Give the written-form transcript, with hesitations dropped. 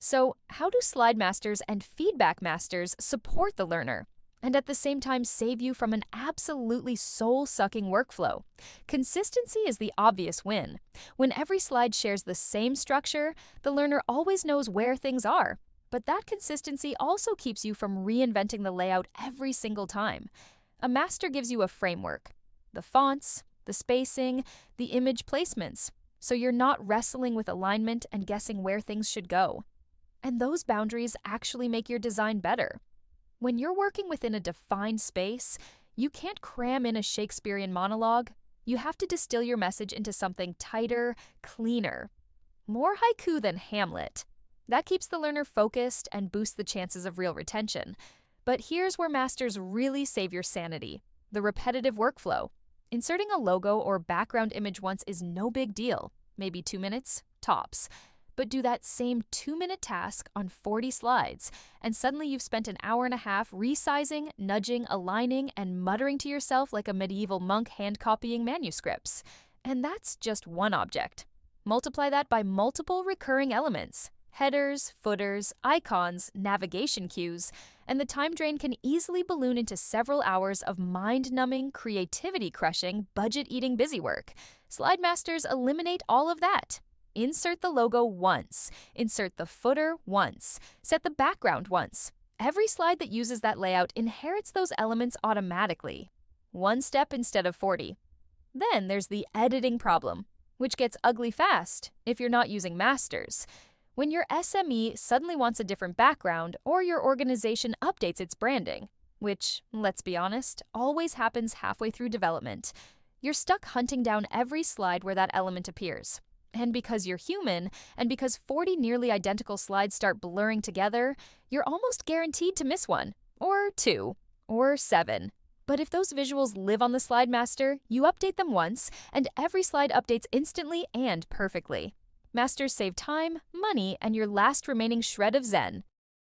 So, how do slide masters and feedback masters support the learner and at the same time save you from an absolutely soul-sucking workflow? Consistency is the obvious win. When every slide shares the same structure, the learner always knows where things are. But that consistency also keeps you from reinventing the layout every single time. A master gives you a framework, the fonts, the spacing, the image placements, so you're not wrestling with alignment and guessing where things should go. And those boundaries actually make your design better. When you're working within a defined space, you can't cram in a Shakespearean monologue. You have to distill your message into something tighter, cleaner. More haiku than Hamlet. That keeps the learner focused and boosts the chances of real retention. But here's where masters really save your sanity: the repetitive workflow. Inserting a logo or background image once is no big deal, maybe 2 minutes, tops. But do that same 2-minute task on 40 slides, and suddenly you've spent an hour and a half resizing, nudging, aligning, and muttering to yourself like a medieval monk hand-copying manuscripts. And that's just one object. Multiply that by multiple recurring elements: headers, footers, icons, navigation cues, and the time drain can easily balloon into several hours of mind-numbing, creativity-crushing, budget-eating busywork. Slide masters eliminate all of that. Insert the logo once, insert the footer once, set the background once. Every slide that uses that layout inherits those elements automatically. One step instead of 40. Then there's the editing problem, which gets ugly fast if you're not using masters. When your SME suddenly wants a different background or your organization updates its branding, which, let's be honest, always happens halfway through development, you're stuck hunting down every slide where that element appears. And because you're human, and because 40 nearly identical slides start blurring together, you're almost guaranteed to miss one, or two, or 7. But if those visuals live on the slide master, you update them once, and every slide updates instantly and perfectly. Masters save time, money, and your last remaining shred of zen.